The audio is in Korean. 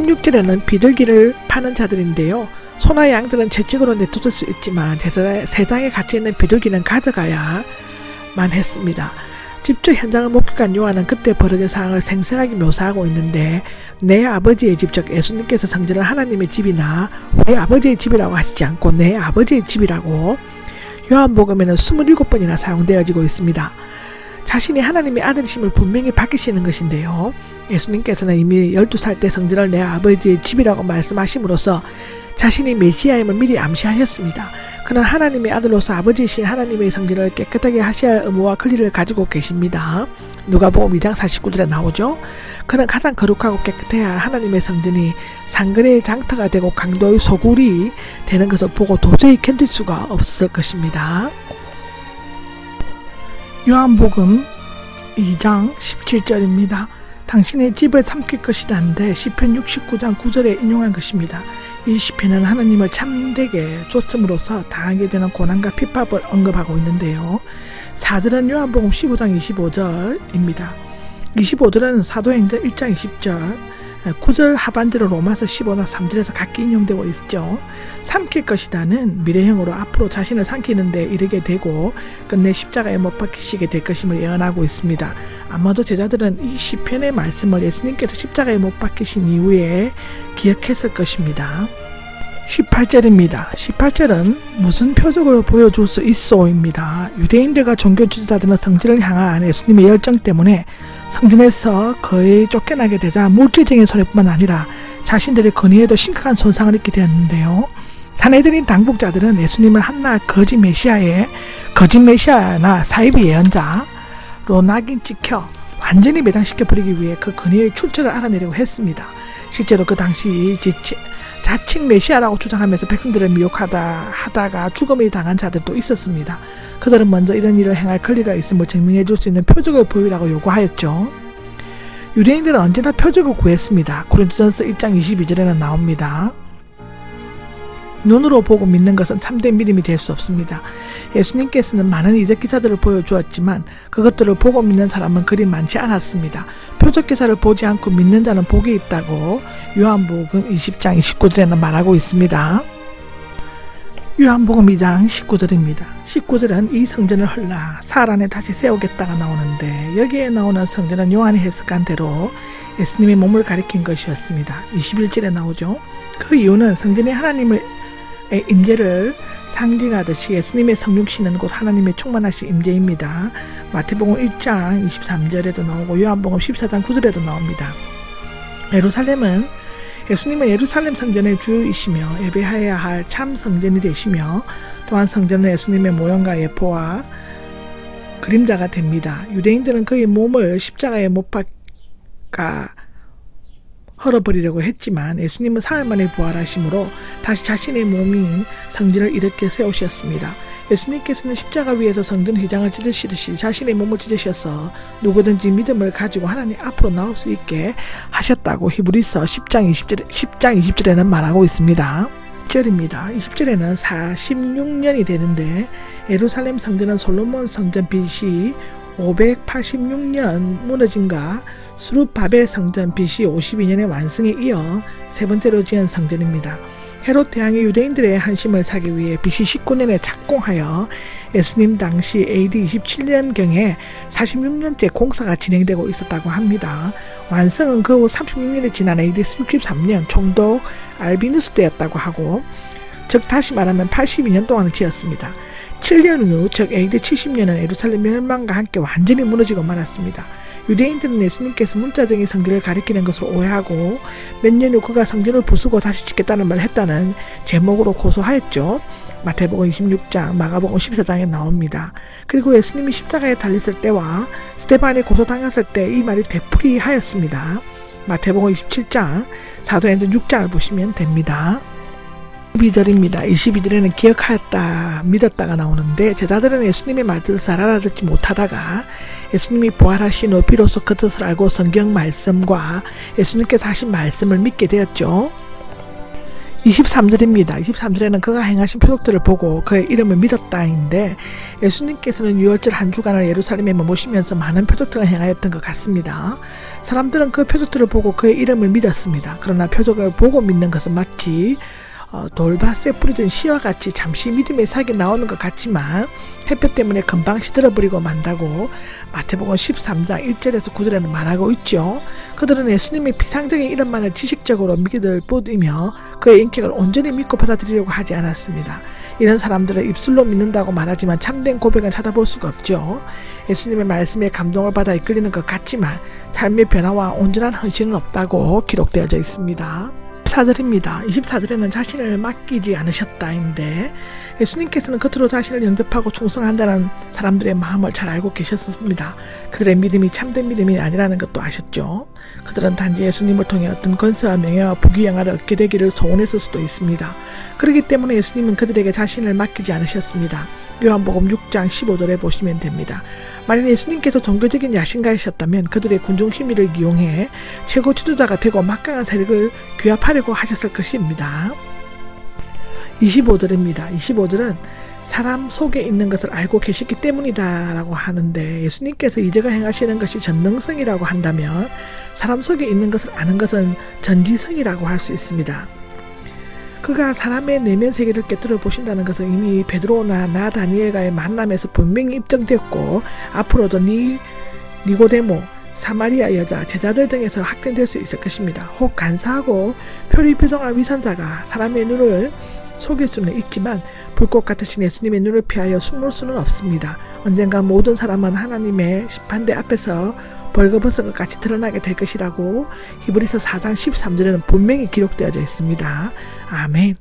16절에는 비둘기를 파는 자들인데요. 소나 양들은 채찍으로 내쫓을 수 있지만 세상에 갇혀 있는 비둘기는 가져가야만 했습니다. 직접 현장을 목격한 요한은 그때 벌어진 상황을 생생하게 묘사하고 있는데, 내 아버지의 집, 즉 예수님께서 성전을 하나님의 집이나 우리 아버지의 집이라고 하시지 않고 내 아버지의 집이라고 요한복음에는 27번이나 사용되어지고 있습니다. 자신이 하나님의 아들이심을 분명히 밝히시는 것인데요. 예수님께서는 이미 12살 때 성전을 내 아버지의 집이라고 말씀하심으로써 자신이 메시아임을 미리 암시하셨습니다. 그는 하나님의 아들로서 아버지이신 하나님의 성전을 깨끗하게 하셔야 할 의무와 권리를 가지고 계십니다. 누가복음 2장 49절에 나오죠. 그는 가장 거룩하고 깨끗해야 할 하나님의 성전이 상근의 장터가 되고 강도의 소굴이 되는 것을 보고 도저히 견딜 수가 없었을 것입니다. 요한복음 2장 17절입니다. 당신의 집을 삼킬 것이라는데 시편 69장 9절에 인용한 것입니다. 이 시편은 하나님을 참되게 쫓음으로써 당하게 되는 고난과 핍박을 언급하고 있는데요. 4절은 요한복음 15장 25절입니다. 25절은 사도행전 1장 20절, 9절 하반절은 로마서 15장 3절에서 각기 인용되고 있죠. 삼킬 것이다는 미래형으로 앞으로 자신을 삼키는 데 이르게 되고 끝내 십자가에 못 박히시게 될 것임을 예언하고 있습니다. 아마도 제자들은 이 시편의 말씀을 예수님께서 십자가에 못 박히신 이후에 기억했을 것입니다. 18절입니다. 18절은 무슨 표적을 보여줄 수 있소입니다. 유대인들과 종교 지도자들은 성전을 향한 예수님의 열정 때문에 성전에서 거의 쫓겨나게 되자 물질적인 손해뿐만 아니라 자신들의 권위에도 심각한 손상을 입게 되었는데요. 사내들인 당국자들은 예수님을 한낱 거짓 메시아나 사이비 예언자로 낙인 찍혀 완전히 매장시켜버리기 위해 그 권위의 출처를 알아내려고 했습니다. 실제로 그 당시 자칭 메시아라고 주장하면서 백성들을 미혹하다가 죽음을 당한 자들도 있었습니다. 그들은 먼저 이런 일을 행할 권리가 있음을 증명해 줄 수 있는 표적을 보이라고 요구하였죠. 유대인들은 언제나 표적을 구했습니다. 고린도전서 1장 22절에는 나옵니다. 눈으로 보고 믿는 것은 참된 믿음이 될 수 없습니다. 예수님께서는 많은 이적 기사들을 보여주었지만 그것들을 보고 믿는 사람은 그리 많지 않았습니다. 표적 기사를 보지 않고 믿는 자는 복이 있다고 요한복음 20장 29절에는 말하고 있습니다. 요한복음 2장 19절입니다. 19절은 이 성전을 헐라 사흘 안에 다시 세우겠다가 나오는데, 여기에 나오는 성전은 요한이 해석한 대로 예수님의 몸을 가리킨 것이었습니다. 21절에 나오죠. 그 이유는 성전이 하나님의 임재를 상징하듯이 예수님의 성육신은 곧 하나님의 충만하신 임재입니다. 마태복음 1장 23절에도 나오고 요한복음 14장 9절에도 나옵니다. 예수님은 예루살렘 성전의 주이시며 예배해야 할 참 성전이 되시며, 또한 성전은 예수님의 모형과 예포와 그림자가 됩니다. 유대인들은 그의 몸을 십자가에 못 박아 헐어버리려고 했지만 예수님은 사흘 만에 부활하심으로 다시 자신의 몸인 성전을 일으켜 세우셨습니다. 예수님께서는 십자가 위에서 성전 휘장을 찢으시듯이 자신의 몸을 찢으셔서 누구든지 믿음을 가지고 하나님 앞으로 나올 수 있게 하셨다고 히브리서 10장 20절에는 말하고 있습니다. 20절입니다. 20절에는 46년이 되는데, 예루살렘 성전은 솔로몬 성전 BC 586년 무너짐과 스룹바벨 성전 BC 52년의 완성에 이어 세 번째로 지은 성전입니다. 헤롯 대왕이 유대인들의 한심을 사기 위해 BC 19년에 착공하여 예수님 당시 AD 27년경에 46년째 공사가 진행되고 있었다고 합니다. 완성은 그 후 36년이 지난 AD 63년 총독 알비누스 때였다고 하고, 즉 다시 말하면 82년 동안을 지었습니다. 7년 후, 즉 AD 70년은 예루살렘 멸망과 함께 완전히 무너지고 말았습니다. 유대인들은 예수님께서 문자적인 성전을 가리키는 것을 오해하고 몇 년 후 그가 성전을 부수고 다시 짓겠다는 말을 했다는 제목으로 고소하였죠. 마태복음 26장, 마가복음 14장에 나옵니다. 그리고 예수님이 십자가에 달렸을 때와 스데반이 고소당했을 때 이 말이 되풀이하였습니다. 마태복음 27장, 사도행전 6장을 보시면 됩니다. 22절입니다. 22절에는 기억하였다, 믿었다가 나오는데, 제자들은 예수님의 말뜻을 잘 알아듣지 못하다가 예수님이 부활하신 후 비로소 그 뜻을 알고 성경 말씀과 예수님께서 하신 말씀을 믿게 되었죠. 23절입니다. 23절에는 그가 행하신 표적들을 보고 그의 이름을 믿었다인데 예수님께서는 유월절 한 주간을 예루살렘에 머무시면서 많은 표적들을 행하였던 것 같습니다. 사람들은 그 표적들을 보고 그의 이름을 믿었습니다. 그러나 표적을 보고 믿는 것은 마치 돌밭에 뿌려진 씨와 같이 잠시 믿음의 사역이 나오는 것 같지만 햇볕 때문에 금방 시들어버리고 만다고 마태복음 13장 1절에서 9절에는 말하고 있죠. 그들은 예수님의 비상적인 이름만을 지식적으로 믿을 뿐이며 그의 인격을 온전히 믿고 받아들이려고 하지 않았습니다. 이런 사람들은 입술로 믿는다고 말하지만 참된 고백은 찾아볼 수가 없죠. 예수님의 말씀에 감동을 받아 이끌리는 것 같지만 삶의 변화와 온전한 헌신은 없다고 기록되어져 있습니다. 24절입니다. 24절에는 자신을 맡기지 않으셨다인데 예수님께서는 겉으로 자신을 영접하고 충성한다는 사람들의 마음을 잘 알고 계셨습니다. 그들의 믿음이 참된 믿음이 아니라는 것도 아셨죠. 그들은 단지 예수님을 통해 어떤 권세와 명예와 부귀영화를 얻게 되기를 소원했을 수도 있습니다. 그렇기 때문에 예수님은 그들에게 자신을 맡기지 않으셨습니다. 요한복음 6장 15절에 보시면 됩니다. 만약 예수님께서 종교적인 야신가이셨다면 그들의 군중심의를 이용해 최고 지도자가 되고 막강한 세력을 규합하려고 하셨을 것입니다. 25절입니다. 25절은 사람 속에 있는 것을 알고 계시기 때문이다 라고 하는데 예수님께서 이적을 행하시는 것이 전능성이라고 한다면 사람 속에 있는 것을 아는 것은 전지성이라고 할 수 있습니다. 그가 사람의 내면 세계를 꿰뚫어 보신다는 것은 이미 베드로나 나 다니엘과의 만남에서 분명히 입증되었고 앞으로도 니고데모, 사마리아 여자, 제자들 등에서 확정될 수 있을 것입니다. 혹 간사하고 표리부동한 위선자가 사람의 눈을 속일 수는 있지만 불꽃 같으신 예수님의 눈을 피하여 숨을 수는 없습니다. 언젠가 모든 사람은 하나님의 심판대 앞에서 벌거벗은 것 같이 드러나게 될 것이라고 히브리서 4장 13절에는 분명히 기록되어져 있습니다. 아멘.